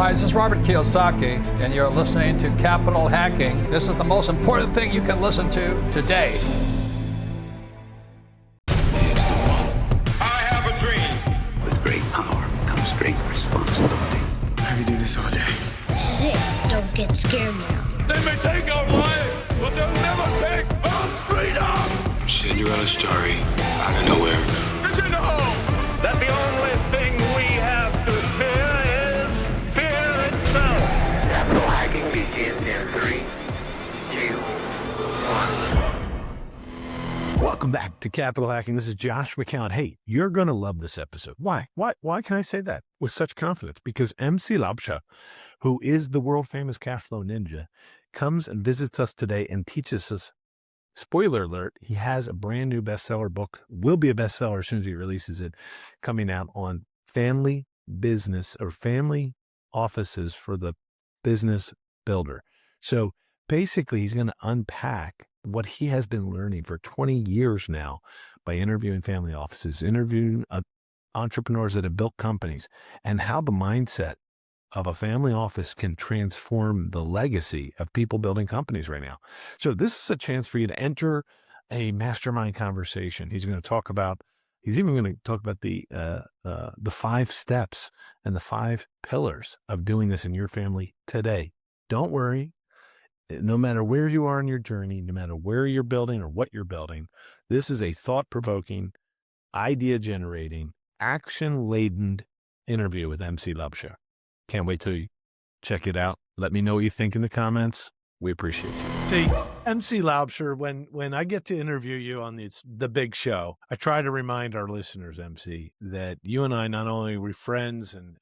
Hi, this is Robert Kiyosaki, and you're listening to Capital Hacking. This is the most important thing you can listen to today. He's the one. I have a dream. With great power comes great responsibility. I could do this all day. This is it. Don't get scared now. They may take our lives, but they'll never take our freedom. Cinderella's story out of nowhere. Did you know that the only thing we have to fear is fear itself? Capital hacking begins in 3, 2, 1. Welcome back to Capital Hacking. This is Josh McCown. Hey, you're going to love this episode. Why? Why can I say that with such confidence? Because MC Laubscher, who is the world famous Cashflow Ninja, comes and visits us today and teaches us. Spoiler alert, he has a brand new bestseller book, will be a bestseller as soon as he releases it, coming out on family business or family offices for the business builder. So basically, he's going to unpack what he has been learning for 20 years now by interviewing family offices, interviewing entrepreneurs that have built companies, and how the mindset of a family office can transform the legacy of people building companies right now. So this is a chance for you to enter a mastermind conversation. He's even going to talk about the 5 steps and the 5 pillars of doing this in your family today. Don't worry. No matter where you are in your journey, no matter where you're building or what you're building, this is a thought-provoking, idea-generating, action-laden interview with MC Laubscher. Can't wait till you check it out. Let me know what you think in the comments. We appreciate you. See, MC Laubscher, when I get to interview you on the big show, I try to remind our listeners, MC, that you and I not only were friends and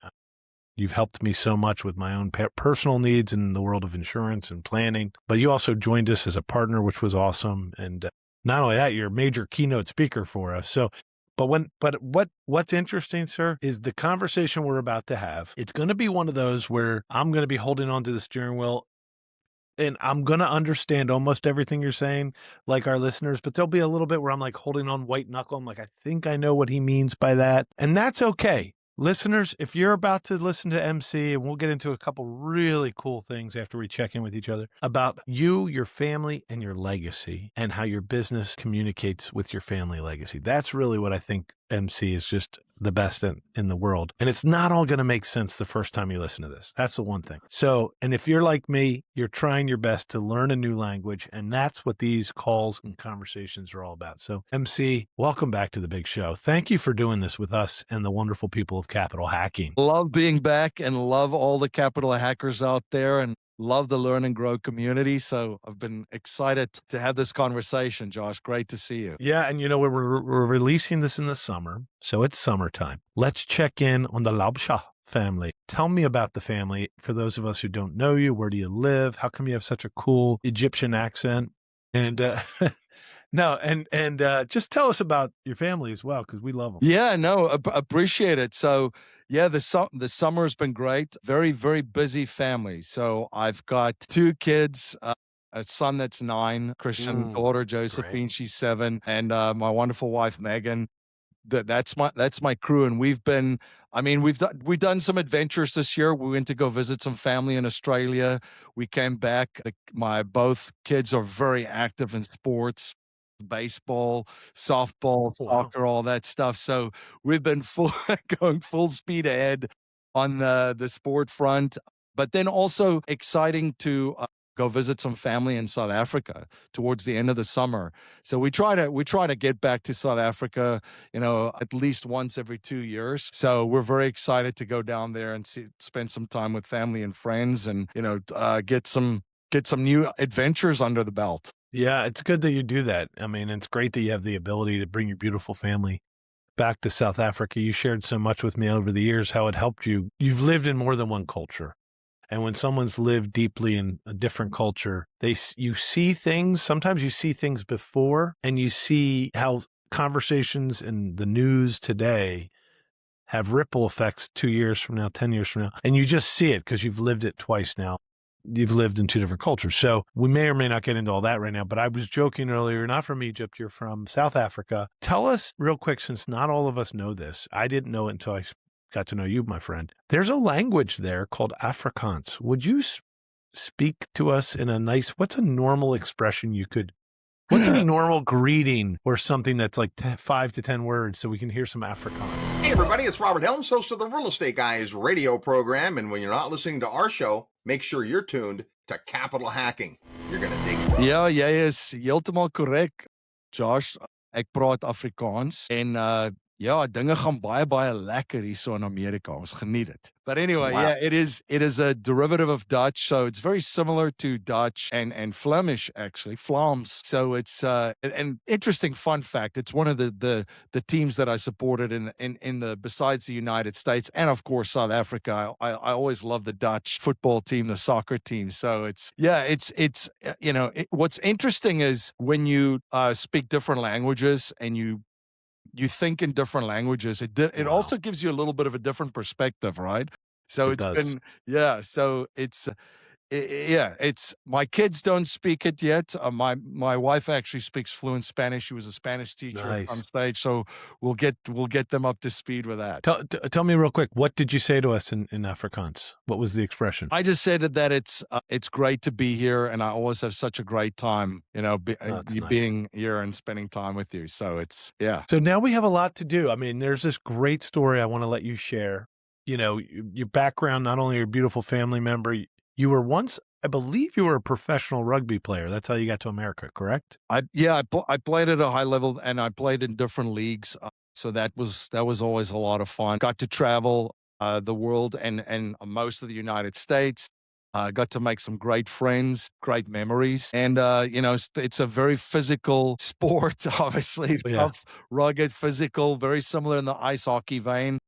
you've helped me so much with my own personal needs in the world of insurance and planning, but you also joined us as a partner, which was awesome. And not only that, you're a major keynote speaker for us. So, what's interesting, sir, is the conversation we're about to have. It's going to be one of those where I'm going to be holding on to the steering wheel and I'm going to understand almost everything you're saying, like our listeners, but there'll be a little bit where I'm like holding on white knuckle. I'm like, I think I know what he means by that. And that's okay. Listeners, if you're about to listen to MC, and we'll get into a couple really cool things after we check in with each other about you, your family, and your legacy, and how your business communicates with your family legacy. That's really what I think MC is just the best in the world. And it's not all going to make sense the first time you listen to this. That's the one thing. So, and if you're like me, you're trying your best to learn a new language. And that's what these calls and conversations are all about. So MC, welcome back to the big show. Thank you for doing this with us and the wonderful people of Capital Hacking. Love being back and love all the Capital Hackers out there and love the Learn and Grow community. So I've been excited to have this conversation, Josh. Great to see you. Yeah. And we're releasing this in the summer. So it's summertime. Let's check in on the Laubscher family. Tell me about the family. For those of us who don't know you, where do you live? How come you have such a cool Egyptian accent? And just tell us about your family as well, because we love them. Yeah, no, appreciate it. So yeah, the summer has been great. Very, very busy family. So I've got 2 kids, a son that's 9, Christian, daughter Josephine, great. She's 7, and my wonderful wife Megan. That's my crew, and we've done some adventures this year. We went to go visit some family in Australia. We came back. Both kids are very active in sports. Baseball, softball, soccer, all that stuff. So we've been going full speed ahead on the sport front, but then also exciting to go visit some family in South Africa towards the end of the summer. So we try to get back to South Africa, at least once every 2 years. So we're very excited to go down there and spend some time with family and friends, and get some new adventures under the belt. Yeah, it's good that you do that. I mean, it's great that you have the ability to bring your beautiful family back to South Africa. You shared so much with me over the years, how it helped you. You've lived in more than one culture. And when someone's lived deeply in a different culture, you see things, sometimes you see things before, and you see how conversations in the news today have ripple effects 2 years from now, 10 years from now. And you just see it because you've lived it twice now. You've lived in 2 different cultures. So we may or may not get into all that right now, but I was joking earlier, you're not from Egypt, you're from South Africa. Tell us real quick, since not all of us know this, I didn't know it until I got to know you, my friend. There's a language there called Afrikaans. Would you speak to us in a nice, what's a normal expression you could, what's a normal greeting or something that's like 5 to 10 words so we can hear some Afrikaans? Hey everybody, it's Robert Helms, host of the Real Estate Guys radio program. And when you're not listening to our show, make sure you're tuned to Capital Hacking. You're going to dig it. Ja, jy is heeltemal korrek, Josh. Ek praat Afrikaans en ja, dinge gaan baie lekker hierso in Amerika. Ons geniet dit. But anyway, Wow. yeah, it is a derivative of Dutch, so it's very similar to Dutch and Flemish actually, Vlaams. So it's an interesting fun fact. It's one of the teams that I supported in the besides the United States and of course South Africa. I always love the Dutch football team, the soccer team. So it's you know, what's interesting is when you speak different languages and you think in different languages, it also gives you a little bit of a different perspective, right? So It it's does. been, yeah, so it's, yeah, it's, my kids don't speak it yet. My wife actually speaks fluent Spanish. She was a Spanish teacher Nice. on stage. So we'll get them up to speed with that. Tell me real quick, what did you say to us in Afrikaans? What was the expression? I just said that it's great to be here, and I always have such a great time, you know, That's nice. being here and spending time with you. So it's, yeah. So now we have a lot to do. I mean, there's this great story I want to let you share. You know, your background, not only your beautiful family member, you were once, I believe you were a professional rugby player. That's how you got to America, correct? I played at a high level and I played in different leagues. So that was always a lot of fun. Got to travel the world and most of the United States. Got to make some great friends, great memories. And, you know, it's a very physical sport, obviously. Yeah. Tough, rugged, physical, very similar in the ice hockey vein.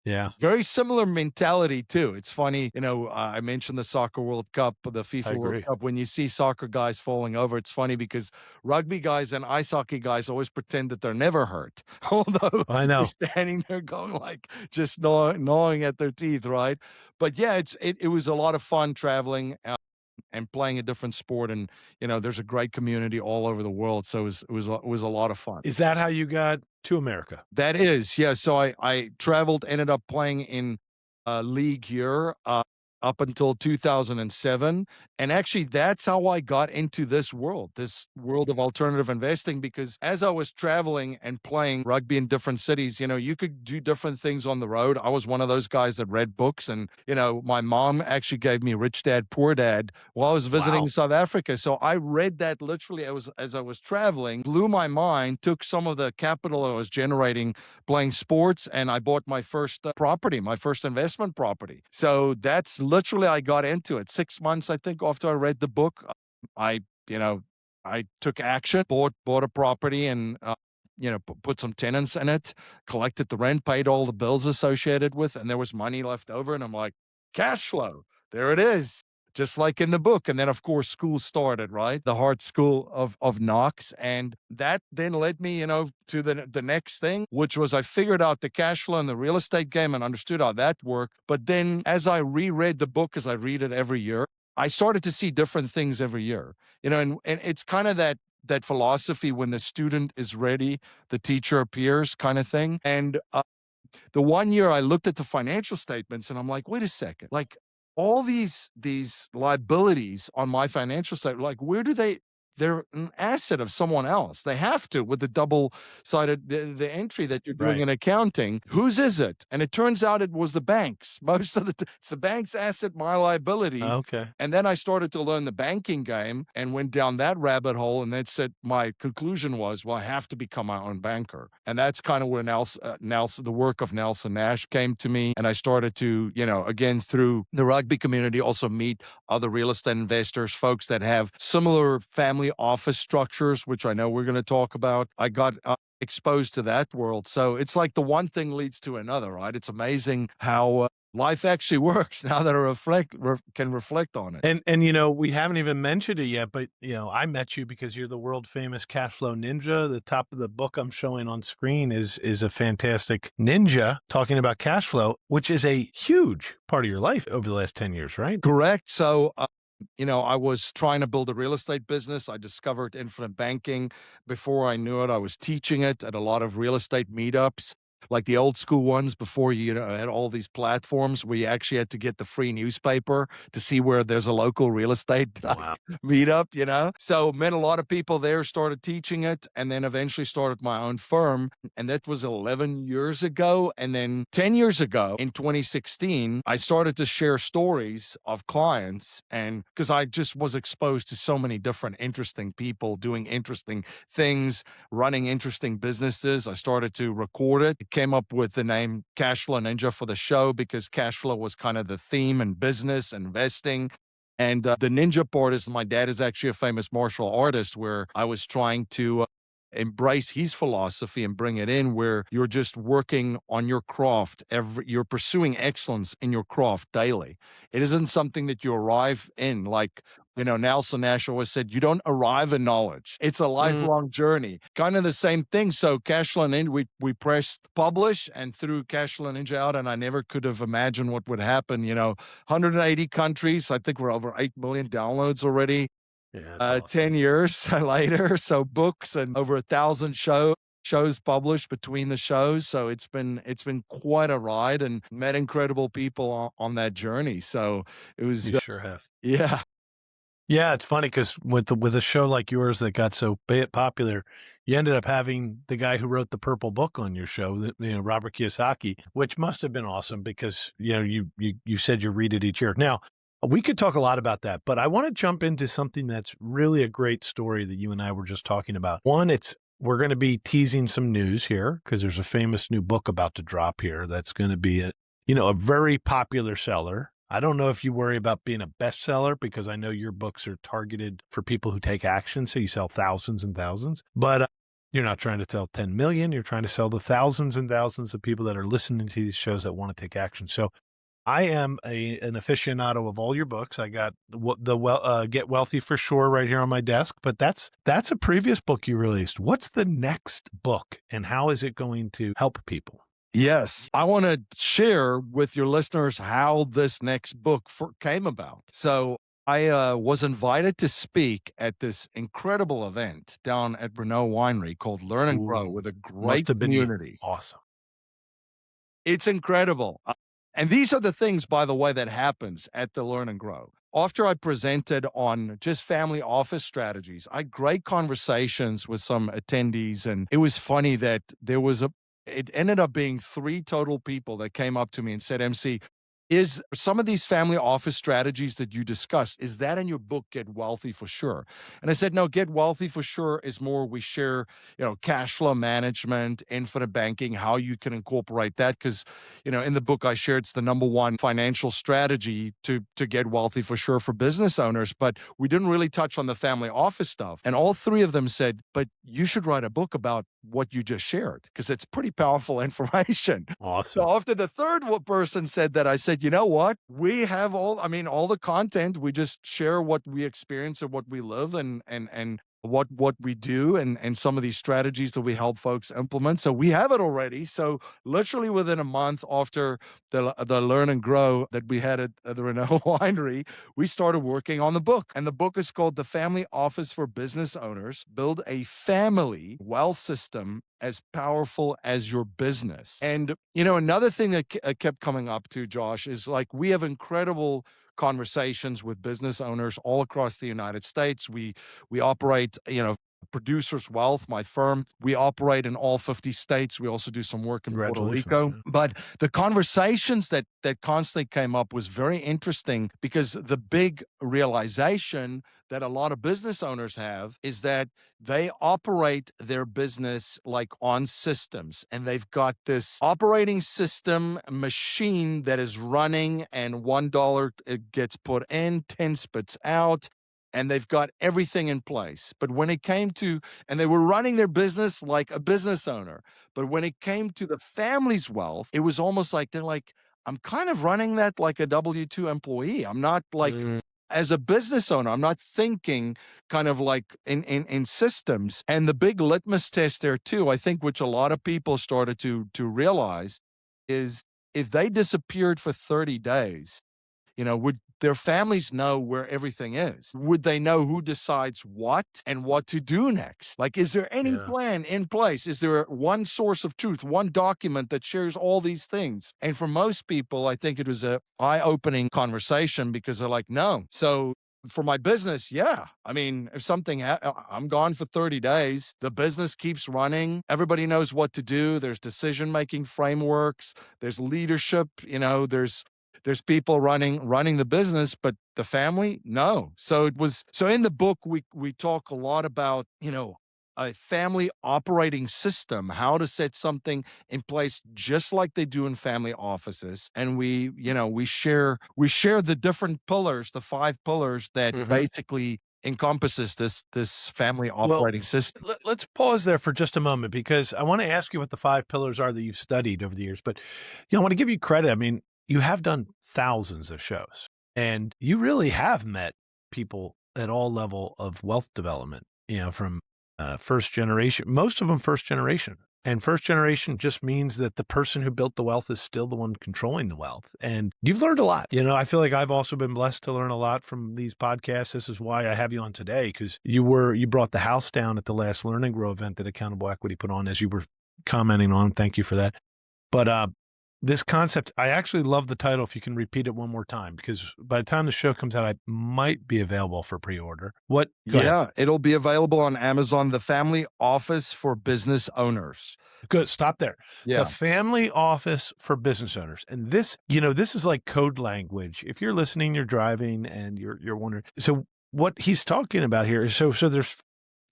Yeah. Very similar mentality too. It's funny, you know, I mentioned the Soccer World Cup, the FIFA agree. World Cup. When you see soccer guys falling over, it's funny because rugby guys and ice hockey guys always pretend that they're never hurt. Although I know. they're standing there going like just gnawing at their teeth, right? But yeah, it was a lot of fun traveling and playing a different sport. And, you know, there's a great community all over the world. So it was a lot of fun. Is that how you got to America? That is, yeah. So I traveled, ended up playing in a league here up until 2007. And actually, that's how I got into this world of alternative investing, because as I was traveling and playing rugby in different cities, you know, you could do different things on the road. I was one of those guys that read books. And, you know, my mom actually gave me Rich Dad, Poor Dad while I was visiting South Africa. So I read that literally as I was traveling, blew my mind, took some of the capital I was generating playing sports, and I bought my first property, my first investment property. So that's literally, I got into it 6 months, I think, after I read the book. I took action, bought a property, and you know, put some tenants in it, collected the rent, paid all the bills associated with, and there was money left over. And I'm like, cash flow, there it is, just like in the book. And then, of course, school started, right? The hard school of Knox. And that then led me, you know, to the next thing, which was I figured out the cash flow in the real estate game and understood how that worked. But then as I reread the book, as I read it every year, I started to see different things every year, you know, and it's kind of that philosophy, when the student is ready, the teacher appears kind of thing. And the one year I looked at the financial statements and I'm like, wait a second, like all these liabilities on my financial statement, like where do they're an asset of someone else. They have to, with the double-sided, the entry that you're doing in accounting. Whose is it? And it turns out it was the bank's. Most of it's the bank's asset, my liability. Okay. And then I started to learn the banking game and went down that rabbit hole. And then said, my conclusion was, well, I have to become my own banker. And that's kind of where Nelson, the work of Nelson Nash came to me. And I started to, you know, again, through the rugby community, also meet other real estate investors, folks that have similar family office structures, which I know we're going to talk about. I got exposed to that world. So it's like the one thing leads to another, right? It's amazing how life actually works now that I can reflect on it. And you know, we haven't even mentioned it yet, but you know, I met you because you're the world famous Cashflow Ninja. The top of the book I'm showing on screen is a fantastic ninja talking about cash flow, which is a huge part of your life over the last 10 years, right? Correct. So you know, I was trying to build a real estate business. I discovered infinite banking. Before I knew it, I was teaching it at a lot of real estate meetups. like the old school ones before you know had all these platforms where you actually had to get the free newspaper to see where there's a local real estate meetup, you know? So met a lot of people there, started teaching it, and then eventually started my own firm. And that was 11 years ago. And then 10 years ago in 2016, I started to share stories of clients. And because I just was exposed to so many different interesting people doing interesting things, running interesting businesses, I started to record it. Came up with the name Cashflow Ninja for the show because cash flow was kind of the theme in business, investing. And the ninja part is my dad is actually a famous martial artist where I was trying to embrace his philosophy and bring it in where you're just working on your craft. You're pursuing excellence in your craft daily. It isn't something that you arrive in like, you know, Nelson Nash always said, you don't arrive in knowledge. It's a lifelong journey. Kind of the same thing. So Cashflow Ninja, we pressed publish and threw Cashflow Ninja out, and I never could have imagined what would happen. You know, 180 countries. I think we're over 8 million downloads already. Yeah, awesome. 10 years later. So books and over 1,000 shows published between the shows. So it's been quite a ride and met incredible people on that journey. So it was, You sure have. yeah. Yeah, it's funny because with a show like yours that got so popular, you ended up having the guy who wrote the Purple Book on your show, Robert Kiyosaki, which must have been awesome because you said you read it each year. Now, we could talk a lot about that, but I want to jump into something that's really a great story that you and I were just talking about. One, we're going to be teasing some news here because there's a famous new book about to drop here that's going to be a very popular seller. I don't know if you worry about being a bestseller because I know your books are targeted for people who take action. So you sell thousands and thousands, but you're not trying to sell 10 million. You're trying to sell the thousands and thousands of people that are listening to these shows that want to take action. So I am an aficionado of all your books. I got the Get Wealthy for Sure right here on my desk, but that's a previous book you released. What's the next book and how is it going to help people? Yes. I want to share with your listeners how this next book came about. So I was invited to speak at this incredible event down at Renault Winery called Learn and Grow with a great community. Awesome. It's incredible. And these are the things, by the way, that happens at the Learn and Grow. After I presented on just family office strategies, I had great conversations with some attendees. And it was funny that it ended up being 3 total people that came up to me and said, MC, is some of these family office strategies that you discussed, is that in your book, Get Wealthy for Sure? And I said, no, Get Wealthy for Sure is more, we share, cash flow management, infinite banking, how you can incorporate that. Because, in the book I shared, it's the #1 financial strategy to get wealthy for sure for business owners. But we didn't really touch on the family office stuff. And all 3 of them said, but you should write a book about what you just shared, because it's pretty powerful information. Awesome. So after the 3rd person said that, I said, you know what? We have all the content. We just share what we experience and what we live and what we do and some of these strategies that we help folks implement. So we have it already. So literally within a month after the Learn and Grow that we had at the Renault Winery, we started working on the book. And the book is called The Family Office for Business Owners: Build a Family Wealth System as Powerful as Your Business. And, another thing that kept coming up to Josh is like, we have incredible conversations with business owners all across the United States. We operate, Producers Wealth, my firm. We operate in all 50 states. We also do some work in Puerto Rico. Yeah. But the conversations that constantly came up was very interesting, because the big realization that a lot of business owners have is that they operate their business like on systems, and they've got this operating system machine that is running, and $1 gets put in, 10 spits out, and they've got everything in place. But when it came to, and they were running their business like a business owner, but when it came to the family's wealth, it was almost like they're like, I'm kind of running that like a W-2 employee. I'm not like, as a business owner, I'm not thinking kind of like in systems. And the big litmus test there too, I think, which a lot of people started to realize, is if they disappeared for 30 days, would their families know where everything is? Would they know who decides what and what to do next? Like, is there any plan in place? Is there one source of truth, one document that shares all these things? And for most people, I think it was a eye-opening conversation because they're like, no. So for my business, yeah. I mean, if something, I'm gone for 30 days, the business keeps running. Everybody knows what to do. There's decision-making frameworks. There's leadership, there's people running the business, but the family, no. So in the book, we talk a lot about, a family operating system, how to set something in place just like they do in family offices. And we share the different pillars, the 5 pillars that basically encompasses this family operating system. Let's pause there for just a moment, because I want to ask you what the 5 pillars are that you've studied over the years. But I want to give you credit. I mean, you have done thousands of shows, and you really have met people at all level of wealth development, from first generation, most of them first generation. And first generation just means that the person who built the wealth is still the one controlling the wealth. And you've learned a lot. I feel like I've also been blessed to learn a lot from these podcasts. This is why I have you on today, because you brought the house down at the last Learn and Grow event that Accountable Equity put on, as you were commenting on. Thank you for that. But this concept, I actually love the title. If you can repeat it one more time, because by the time the show comes out, I might be available for pre-order. Go ahead. It'll be available on Amazon, The Family Office for Business Owners. Good. Stop there. Yeah. The Family Office for Business Owners. And this, this is like code language. If you're listening, you're driving and you're wondering. So what he's talking about here is, so there's,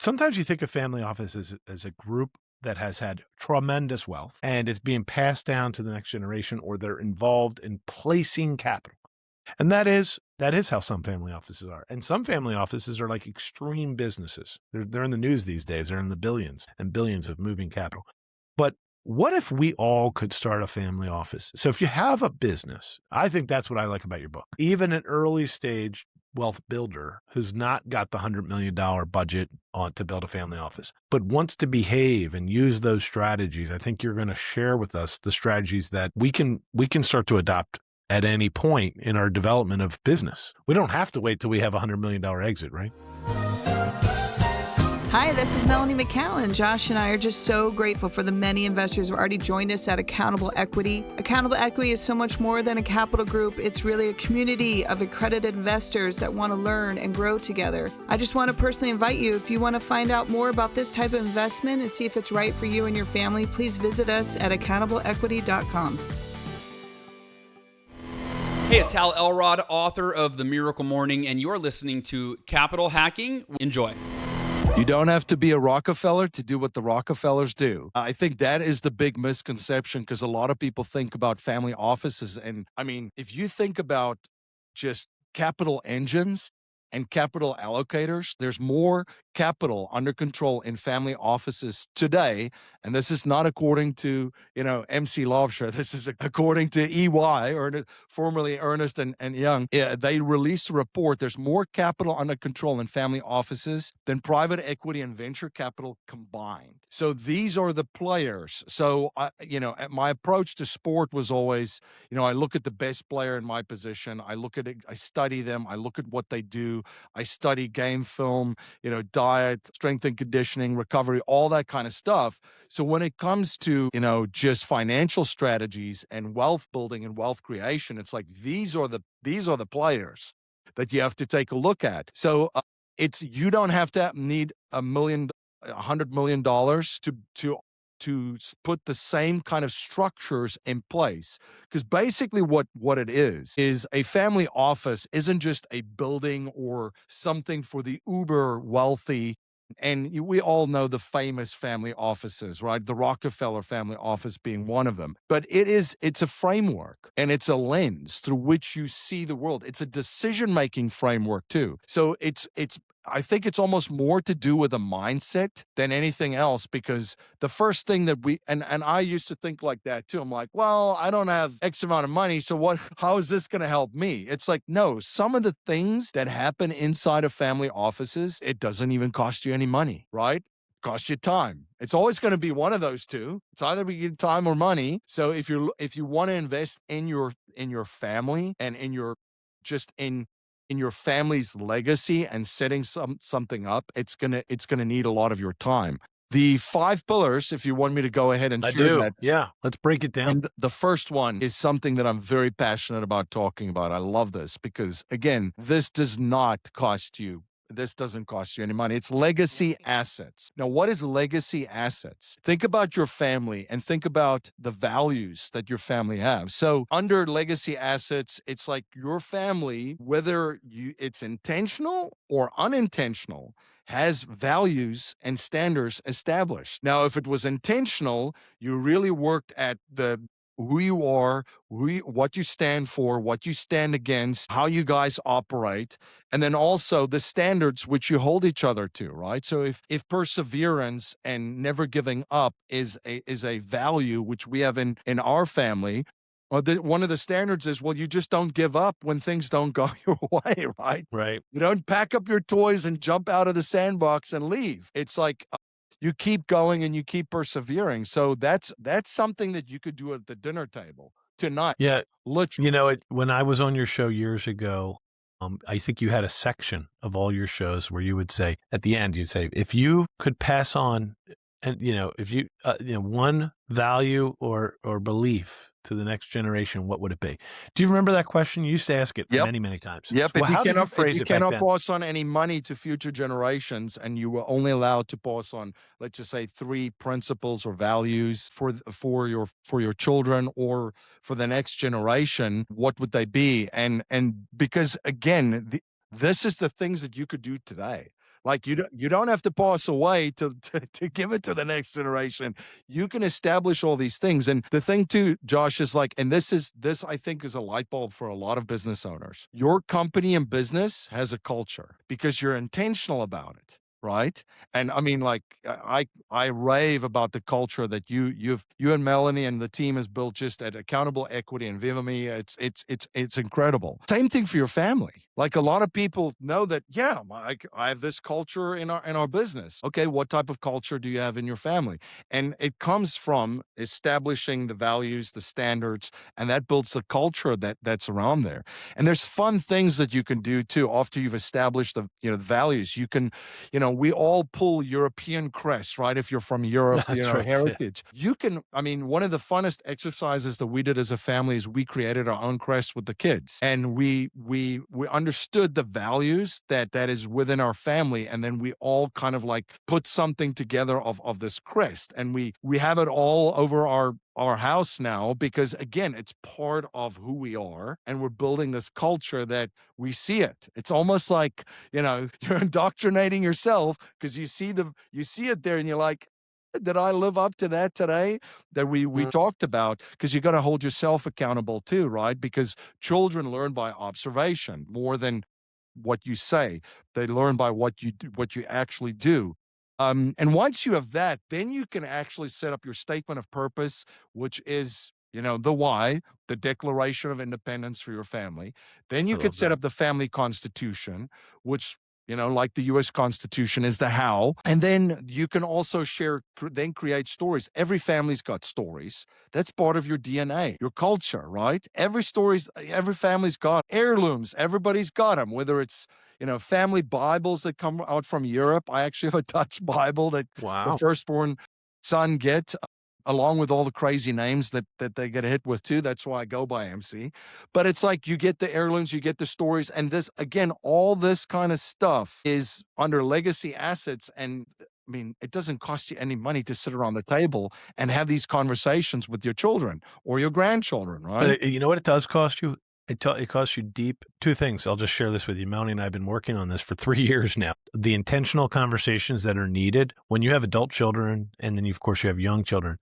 sometimes you think of family office as a group that has had tremendous wealth and it's being passed down to the next generation, or they're involved in placing capital. And that is how some family offices are. And some family offices are like extreme businesses. They're in the news these days. They're in the billions and billions of moving capital. But what if we all could start a family office? So if you have a business, I think that's what I like about your book. Even an early stage wealth builder who's not got the $100 million budget to build a family office, but wants to behave and use those strategies, I think you're going to share with us the strategies that we can start to adopt at any point in our development of business. We don't have to wait till we have a $100 million exit, right? Hi, this is Melanie McCallan. Josh and I are just so grateful for the many investors who have already joined us at Accountable Equity. Accountable Equity is so much more than a capital group. It's really a community of accredited investors that want to learn and grow together. I just want to personally invite you, if you want to find out more about this type of investment and see if it's right for you and your family, please visit us at accountableequity.com. Hey, it's Hal Elrod, author of The Miracle Morning, and you're listening to Capital Hacking. Enjoy. You don't have to be a Rockefeller to do what the Rockefellers do. I think that is the big misconception, because a lot of people think about family offices. And I mean, if you think about just capital engines and capital allocators, there's more capital under control in family offices today. And this is not according to, MC Laubscher. This is according to EY, formerly Ernst and Young. They released a report. There's more capital under control in family offices than private equity and venture capital combined. So these are the players. So, my approach to sport was always, I look at the best player in my position. I look at it, I study them. I look at what they do. I study game film, diet, strength and conditioning, recovery, all that kind of stuff. So when it comes to, just financial strategies and wealth building and wealth creation, it's like, these are the players that you have to take a look at. So you don't have to need $100 million to put the same kind of structures in place. Because basically what it is a family office isn't just a building or something for the uber wealthy. And we all know the famous family offices, right? The Rockefeller family office being one of them. But it's a framework, and it's a lens through which you see the world. It's a decision-making framework too. So I think it's almost more to do with a mindset than anything else, because the first thing that and I used to think like that too. I'm like, well, I don't have X amount of money, so how is this going to help me? It's like, no, some of the things that happen inside of family offices, it doesn't even cost you any money, right? It costs you time. It's always going to be one of those two. It's either we get time or money. So if you want to invest in your family and in your just in your family's legacy and setting something up, it's gonna need a lot of your time. The 5 pillars, if you want me to go ahead and share that. Yeah, let's break it down. And the first one is something that I'm very passionate about talking about. I love this because, again, this doesn't cost you any money. It's legacy assets. Now, what is legacy assets? Think about your family and think about the values that your family have. So under legacy assets, it's like your family, whether it's intentional or unintentional, has values and standards established. Now, if it was intentional, you really worked at who you are, what you stand for, what you stand against, how you guys operate, and then also the standards which you hold each other to, right? So if perseverance and never giving up is a value which we have in our family, one of the standards is, well, you just don't give up when things don't go your way, right? Right. You don't pack up your toys and jump out of the sandbox and leave. It's like you keep going and you keep persevering. So that's something that you could do at the dinner table tonight. Yeah. Literally. You know, when I was on your show years ago, I think you had a section of all your shows where you would say, at the end, you'd say, if you could pass on, and if you, one value or belief to the next generation, what would it be? Do you remember that question? You used to ask it many, many times. Yep. Well, how did you phrase it back then? You cannot pass on any money to future generations, and you were only allowed to pass on, let's just say, 3 principles or values for your children or for the next generation. What would they be? And because again, this is the things that you could do today. Like you don't have to pass away to give it to the next generation. You can establish all these things. And the thing too, Josh, is like, and this I think is a light bulb for a lot of business owners. Your company and business has a culture because you're intentional about it. Right. And I mean, like I rave about the culture that you and Melanie and the team has built just at Accountable Equity and Viva Me. It's incredible. Same thing for your family. Like a lot of people know that, yeah, I have this culture in our business. Okay, what type of culture do you have in your family? And it comes from establishing the values, the standards, and that builds the culture that's around there. And there's fun things that you can do too after you've established the values. You can, we all pull European crests, right? If you're from Europe, heritage. You can, one of the funnest exercises that we did as a family is we created our own crest with the kids. And we understood the values that is within our family. And then we all kind of like put something together of this crest. And we have it all over our house now because, again, it's part of who we are. And we're building this culture that we see it. It's almost like, you're indoctrinating yourself because you see it there and you're like, did I live up to that today that we talked about? Because you got to hold yourself accountable too, right? Because children learn by observation more than what you say. They learn by what you actually do. And once you have that, then you can actually set up your statement of purpose, which is, the why, the Declaration of Independence for your family. Then you could set up the family constitution, which, like the U.S. Constitution is the how. And then you can also create stories. Every family's got stories. That's part of your DNA, your culture, right? Every family's got heirlooms. Everybody's got them, whether it's, family Bibles that come out from Europe. I actually have a Dutch Bible that the firstborn son gets, along with all the crazy names that they get hit with too. That's why I go by MC. But it's like you get the heirlooms, you get the stories. And this, again, all this kind of stuff is under legacy assets. And it doesn't cost you any money to sit around the table and have these conversations with your children or your grandchildren, right? But you know what it does cost you? It costs you deep. 2 things. I'll just share this with you. Melanie and I have been working on this for 3 years now. The intentional conversations that are needed when you have adult children, and then of course you have young children.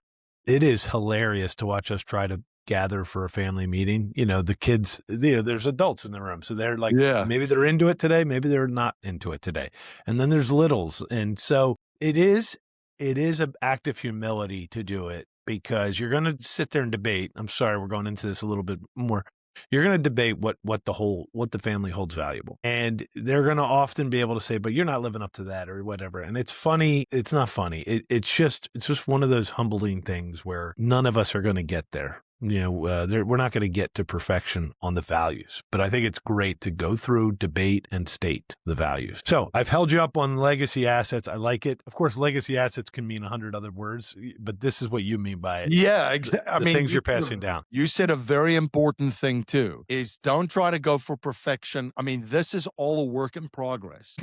It is hilarious to watch us try to gather for a family meeting. The kids, there's adults in the room. So they're like, maybe they're into it today. Maybe they're not into it today. And then there's littles. And so it is an act of humility to do it because you're going to sit there and debate. I'm sorry, we're going into this a little bit more. You're going to debate what the family holds valuable. And they're going to often be able to say, but you're not living up to that or whatever. And it's funny. It's not funny. It's just one of those humbling things where none of us are going to get there. we're not going to get to perfection on the values, but I think it's great to go through, debate, and state the values. So I've held you up on legacy assets. I like it. Of course, legacy assets can mean 100 other words, but this is what you mean by it. Yeah, exactly. The things you're passing down. You said a very important thing too, is don't try to go for perfection. I mean, this is all a work in progress.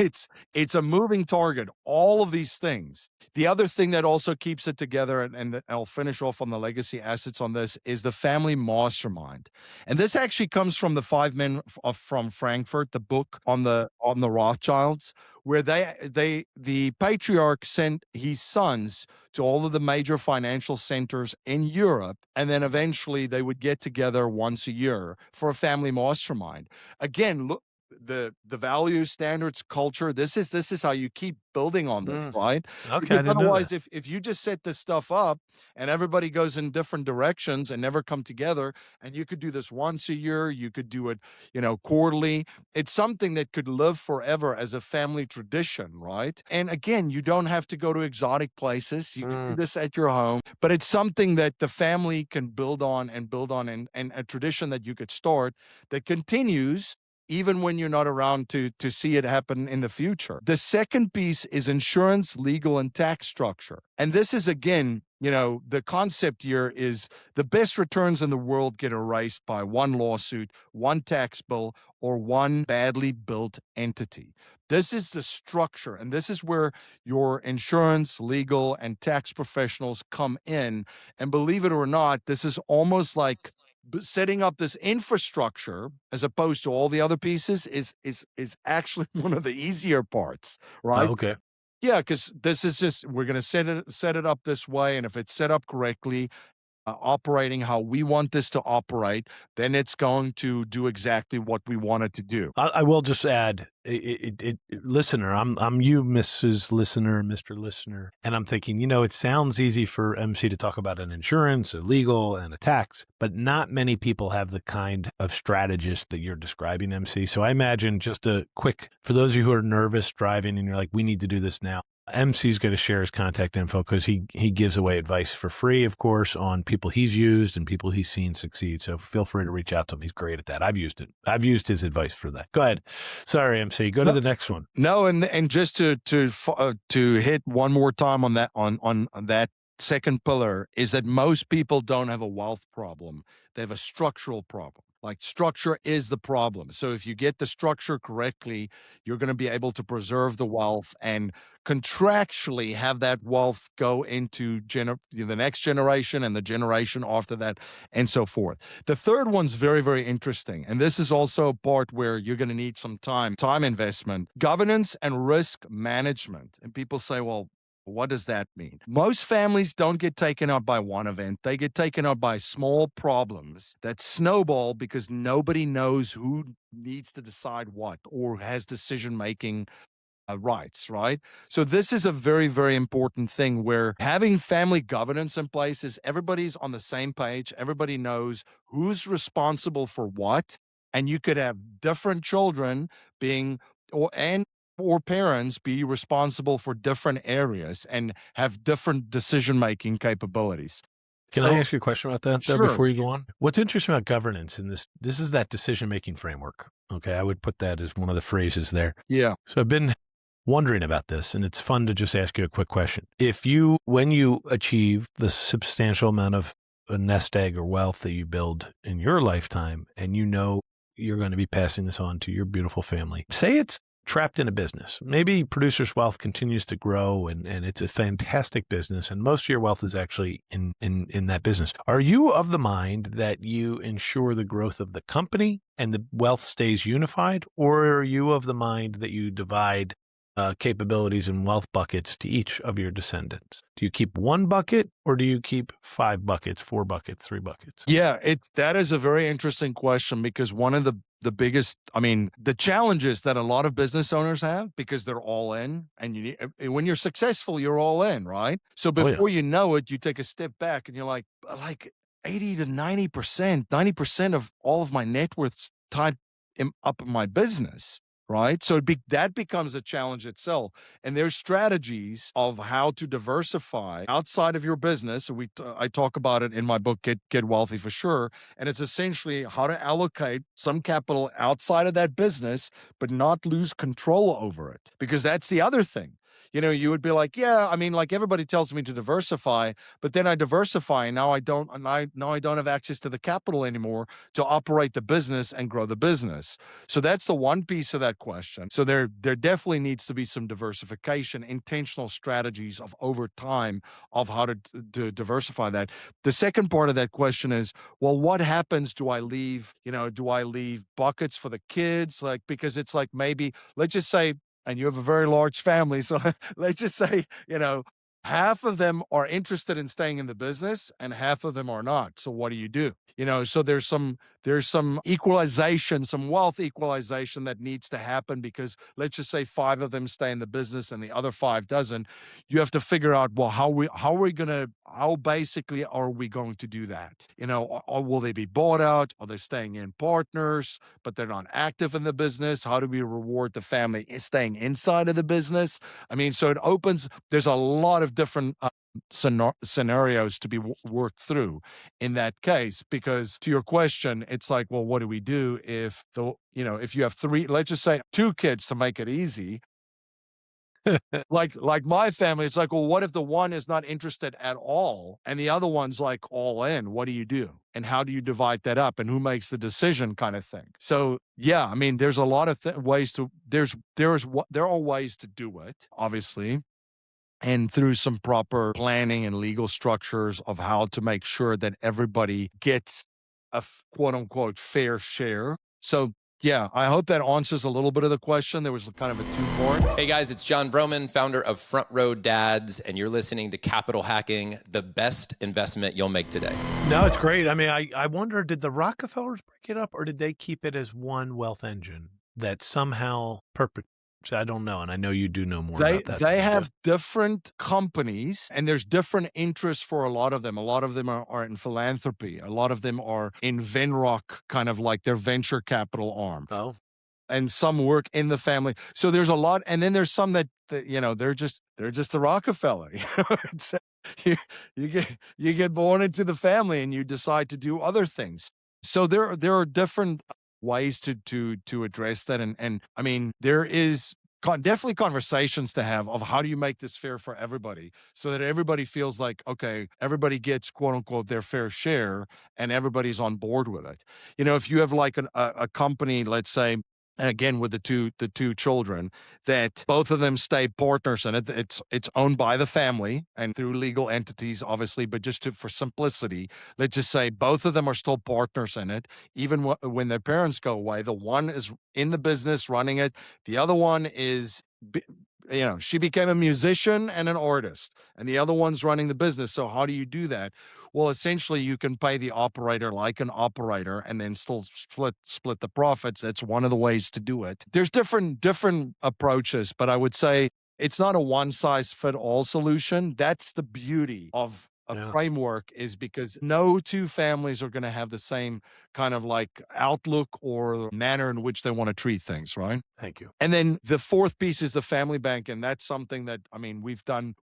It's a moving target, all of these things. The other thing that also keeps it together, and I'll finish off on the legacy assets on this, is the family mastermind. And this actually comes from the 5 Men from Frankfurt, the book on the Rothschilds, where the patriarch sent his sons to all of the major financial centers in Europe, and then eventually they would get together once a year for a family mastermind. Again, look, the values, standards, culture, this is how you keep building on them, right? Okay, Because I didn't know otherwise, that. if you just set this stuff up and everybody goes in different directions and never come together, and you could do this once a year, you could do it, quarterly. It's something that could live forever as a family tradition, right? And again, you don't have to go to exotic places. You can do this at your home, but it's something that the family can build on and a tradition that you could start that continues even when you're not around to see it happen in the future. The second piece is insurance, legal, and tax structure. And this is, again, the concept here is the best returns in the world get erased by one lawsuit, one tax bill, or one badly built entity. This is the structure, and this is where your insurance, legal, and tax professionals come in. And believe it or not, this is almost like setting up this infrastructure as opposed to all the other pieces is actually one of the easier parts, right? Okay. Yeah, because this is just, we're going to set it up this way, and if it's set up correctly, operating how we want this to operate, then it's going to do exactly what we want it to do. I will just add, listener, I'm you, Mrs. Listener, Mr. Listener, and I'm thinking, it sounds easy for MC to talk about an insurance, a legal, and a tax, but not many people have the kind of strategist that you're describing, MC. So I imagine just a quick, for those of you who are nervous driving and you're like, we need to do this now, MC's going to share his contact info because he gives away advice for free, of course, on people he's used and people he's seen succeed. So feel free to reach out to him. He's great at that. I've used it. I've used his advice for that. Go ahead. Sorry, MC. Go to the next one. No, and just to hit one more time on that second pillar is that most people don't have a wealth problem. They have a structural problem. Like, structure is the problem. So if you get the structure correctly, you're going to be able to preserve the wealth and contractually have that wealth go into the next generation and the generation after that and so forth. The third one's very, very interesting. And this is also a part where you're going to need some time investment, governance and risk management. And people say, well, what does that mean? Most families don't get taken out by one event. They get taken out by small problems that snowball because nobody knows who needs to decide what or has decision-making rights, right? So this is a very, very important thing where having family governance in place is everybody's on the same page. Everybody knows who's responsible for what. And you could have different children or parents be responsible for different areas and have different decision-making capabilities. Can I ask you a question about that though, Sure. before you go on? What's interesting about governance in this is that decision-making framework. Okay, I would put that as one of the phrases there. Yeah. So I've been wondering about this, and it's fun to just ask you a quick question. When you achieve the substantial amount of a nest egg or wealth that you build in your lifetime, and you're going to be passing this on to your beautiful family, say it's trapped in a business. Maybe Producer's Wealth continues to grow and it's a fantastic business and most of your wealth is actually in that business. Are you of the mind that you ensure the growth of the company and the wealth stays unified, or are you of the mind that you divide capabilities and wealth buckets to each of your descendants? Do you keep one bucket or do you keep 5 buckets, 4 buckets, 3 buckets? Yeah, that is a very interesting question because one of the biggest, the challenges that a lot of business owners have because they're all in, and when you're successful, you're all in, right? So before you know it, you take a step back and you're like 80 to 90% of all of my net worth's tied up in my business. right? So that becomes a challenge itself. And there's strategies of how to diversify outside of your business. I talk about it in my book, Get Wealthy for Sure. And it's essentially how to allocate some capital outside of that business, but not lose control over it. Because that's the other thing. You would be like, yeah, I mean, like everybody tells me to diversify, but then I diversify and now I don't have access to the capital anymore to operate the business and grow the business. So that's the one piece of that question. So there definitely needs to be some diversification, intentional strategies of over time of how to diversify that. The second part of that question is, well, what happens? Do I leave buckets for the kids? Like, because it's like, maybe, let's just say, and you have a very large family. So let's just say, half of them are interested in staying in the business and half of them are not. So what do you do? So there's some equalization, some wealth equalization that needs to happen, because let's just say 5 of them stay in the business and the other 5 doesn't. You have to figure out, well, how basically are we going to do that? Or will they be bought out? Are they staying in partners, but they're not active in the business? How do we reward the family staying inside of the business? I mean, so there's a lot of different scenarios to be worked through in that case. Because to your question, it's like, well, what do we do if if you have 3, let's just say 2 kids to make it easy? like my family, it's like, well, what if the one is not interested at all and the other one's like all in? What do you do? And how do you divide that up? And who makes the decision, kind of thing? So yeah, I mean, there's a lot of ways to. There are ways to do it, obviously, and through some proper planning and legal structures of how to make sure that everybody gets a quote unquote fair share. So yeah, I hope that answers a little bit of the question. There was kind of a 2-part. Hey guys, it's John Vroman, founder of Front Row Dads, and you're listening to Capital Hacking, the best investment you'll make today. No, it's great. I mean, I wonder, did the Rockefellers break it up, or did they keep it as one wealth engine that somehow I don't know, and I know you do know more about that. They have different companies, and there's different interests for a lot of them. A lot of them are in philanthropy. A lot of them are in Venrock, kind of like their venture capital arm. Oh. And some work in the family. So there's a lot, and then there's some that they're just the Rockefeller. You get born into the family and you decide to do other things. So there are different ways to address that. And I mean, there is definitely conversations to have of how do you make this fair for everybody so that everybody feels like, okay, everybody gets quote unquote their fair share and everybody's on board with it. If you have like a company, let's say, again, with the two children, that both of them stay partners in it. It's owned by the family and through legal entities, obviously, but just for simplicity, let's just say both of them are still partners in it. Even when their parents go away, the one is in the business running it. The other one is, she became a musician and an artist, and the other one's running the business. So how do you do that? Well, essentially, you can pay the operator like an operator and then still split the profits. That's one of the ways to do it. There's different approaches, but I would say it's not a one-size-fit-all solution. That's the beauty of a framework, is because no 2 families are going to have the same kind of like outlook or manner in which they want to treat things, right? Thank you. And then the 4th piece is the family bank. And that's something that, I mean,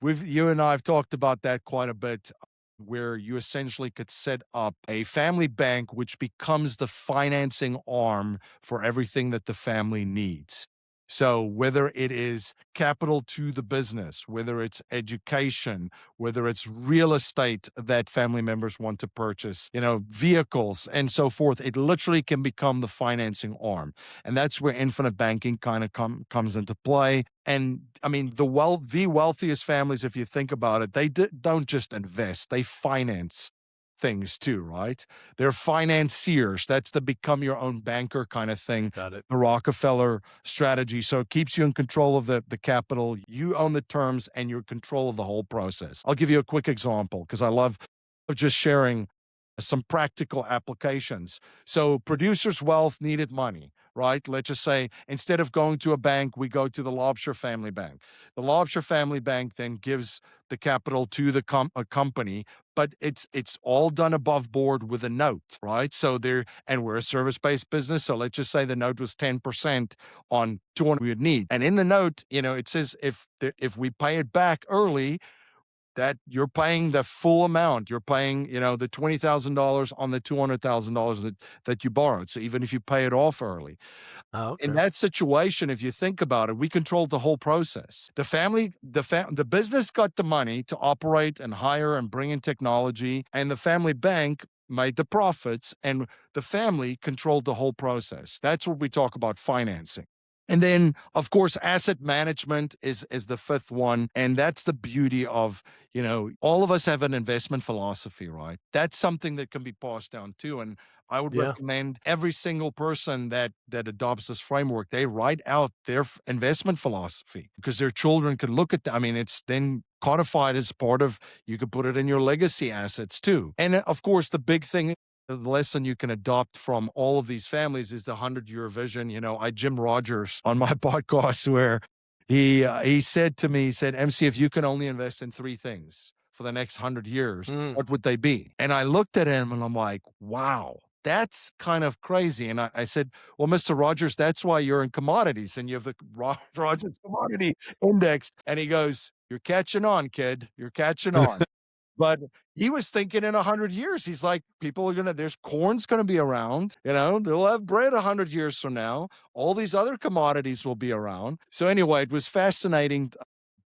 you and I have talked about that quite a bit, where you essentially could set up a family bank, which becomes the financing arm for everything that the family needs. So whether it is capital to the business, whether it's education, whether it's real estate that family members want to purchase, vehicles and so forth, it literally can become the financing arm. And that's where infinite banking kind of comes into play. And I mean, the wealthiest families, if you think about it, they don't just invest, they finance things too, right? They're financiers. That's the become your own banker kind of thing. Got it. The Rockefeller strategy. So it keeps you in control of the capital. You own the terms and you're in control of the whole process. I'll give you a quick example because I love just sharing some practical applications. So producers' wealth needed money, right? Let's just say instead of going to a bank, we go to the Laubscher family bank. The Laubscher family bank then gives the capital to the company, but it's all done above board with a note, right? So and we're a service-based business, so let's just say the note was 10% on 200 we would need. And in the note, it says if we pay it back early, that you're paying the full amount. You're paying, the $20,000 on the $200,000 that you borrowed. So even if you pay it off early. In that situation, if you think about it, we controlled the whole process. The business got the money to operate and hire and bring in technology, and the family bank made the profits, and the family controlled the whole process. That's what we talk about financing. And then, of course, asset management is the fifth one. And that's the beauty of, all of us have an investment philosophy, right? That's something that can be passed down too. And I would recommend every single person that adopts this framework, they write out their investment philosophy because their children can look at that. I mean, it's then codified as part of, you could put it in your legacy assets too. And of course, the big thing, the lesson you can adopt from all of these families is the 100-year vision. I Jim Rogers on my podcast where he said to me, MC, if you can only invest in 3 things for the next 100 years, what would they be? And I looked at him and I'm like, wow, that's kind of crazy. And I said, well, Mr. Rogers, that's why you're in commodities and you have the Rogers Commodity Index. And he goes, you're catching on, kid. You're catching on. But he was thinking in 100 years, he's like, there's corn's going to be around, they'll have bread 100 years from now. All these other commodities will be around. So anyway, it was fascinating.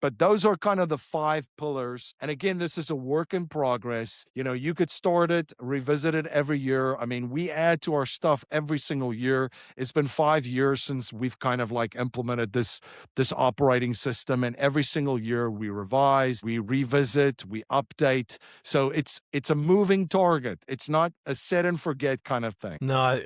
But those are kind of the 5 pillars. And again, this is a work in progress. You could start it, revisit it every year. I mean, we add to our stuff every single year. It's been 5 years since we've kind of like implemented this operating system. And every single year we revise, we revisit, we update. So it's a moving target. It's not a set and forget kind of thing. No,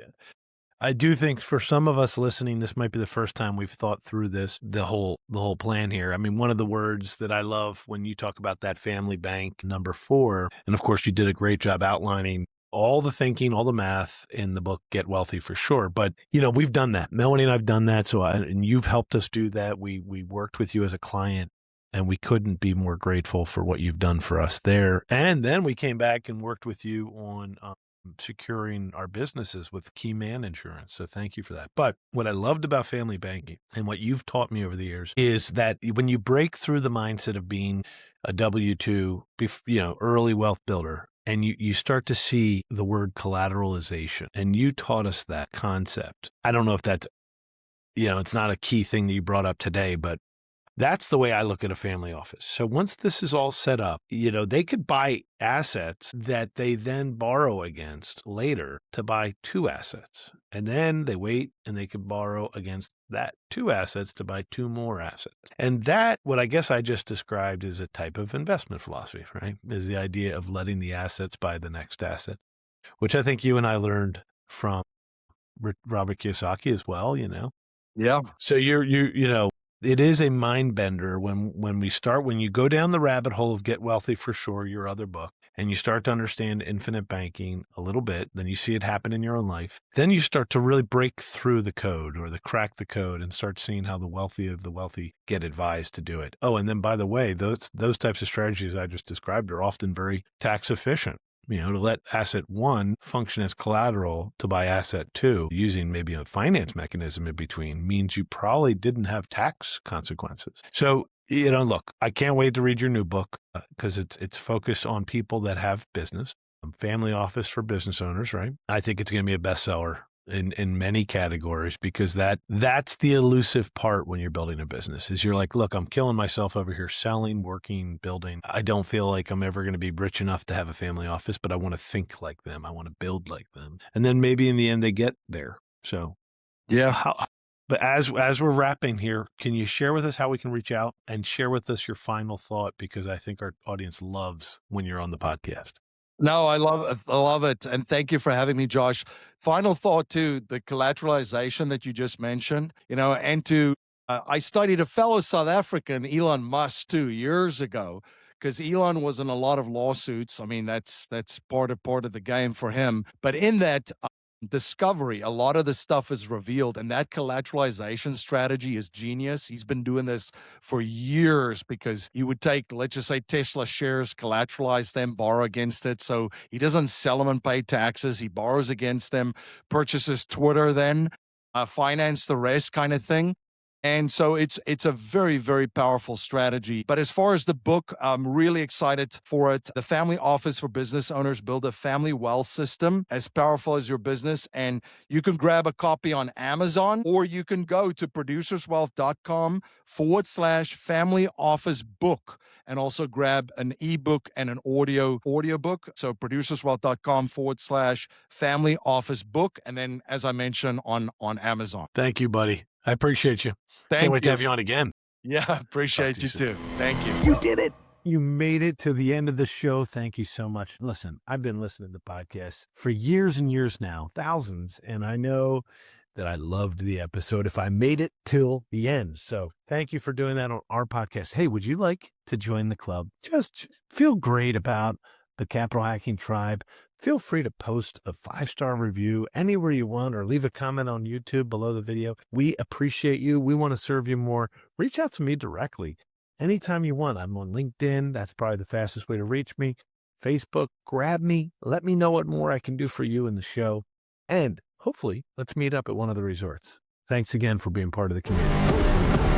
I do think for some of us listening, this might be the first time we've thought through the whole plan here. I mean, one of the words that I love when you talk about that family bank, number 4, and of course you did a great job outlining all the thinking, all the math in the book, Get Wealthy for sure. But, we've done that. Melanie and I've done that. And you've helped us do that. We worked with you as a client. And we couldn't be more grateful for what you've done for us there. And then we came back and worked with you on securing our businesses with key man insurance. So thank you for that. But what I loved about family banking and what you've taught me over the years is that when you break through the mindset of being a W-2, early wealth builder, and you start to see the word collateralization, and you taught us that concept. I don't know if that's, it's not a key thing that you brought up today, but that's the way I look at a family office. So once this is all set up, they could buy assets that they then borrow against later to buy 2 assets. And then they wait and they could borrow against that 2 assets to buy 2 more assets. And that, what I guess I just described is a type of investment philosophy, right? Is the idea of letting the assets buy the next asset, which I think you and I learned from Robert Kiyosaki as well, Yeah. So it is a mind bender when you go down the rabbit hole of Get Wealthy for sure, your other book, and you start to understand infinite banking a little bit, then you see it happen in your own life. Then you start to really break through the code or crack the code and start seeing how the wealthy of the wealthy get advised to do it. Oh, and then by the way, those types of strategies I just described are often very tax efficient. To let asset 1 function as collateral to buy asset 2 using maybe a finance mechanism in between means you probably didn't have tax consequences. So, look, I can't wait to read your new book because it's focused on people that have business, family office for business owners, right? I think it's going to be a bestseller in many categories because that's the elusive part when you're building a business is you're like, look, I'm killing myself over here selling, working, building. I don't feel like I'm ever going to be rich enough to have a family office, but I want to think like them. I want to build like them. And then maybe in the end they get there. So yeah. But as we're wrapping here, can you share with us how we can reach out and share with us your final thought? Because I think our audience loves when you're on the podcast. No, I love it. And thank you for having me, Josh. Final thought too, the collateralization that you just mentioned, and I studied a fellow South African, Elon Musk, 2 years ago, because Elon was in a lot of lawsuits. I mean, that's part of the game for him. But in that, discovery, a lot of the stuff is revealed, and that collateralization strategy is genius. He's been doing this for years because he would take, let's just say, Tesla shares, collateralize them, borrow against it. So he doesn't sell them and pay taxes. He borrows against them, purchases Twitter, then finance the rest, kind of thing. And so it's a very, very powerful strategy. But as far as the book, I'm really excited for it. The Family Office for Business Owners: Build a Family Wealth System as Powerful as Your Business. And you can grab a copy on Amazon, or you can go to producerswealth.com/family office book and also grab an ebook and an audiobook. So producerswealth.com/family office book. And then, as I mentioned, on Amazon. Thank you, buddy. I appreciate you. Thank Can't wait to you. have you on again. Yeah, appreciate you too. Thank you. You did it. You made it to the end of the show. Thank you so much. Listen, I've been listening to podcasts for years and years now, thousands, and I know that I loved the episode if I made it till the end. So thank you for doing that on our podcast. Hey, would you like to join the club? Just feel great about the Capital Hacking Tribe. Feel free to post a 5-star review anywhere you want, or leave a comment on YouTube below the video. We appreciate you. We want to serve you more. Reach out to me directly anytime you want. I'm on LinkedIn. That's probably the fastest way to reach me. Facebook, grab me. Let me know what more I can do for you in the show. And hopefully, let's meet up at one of the resorts. Thanks again for being part of the community.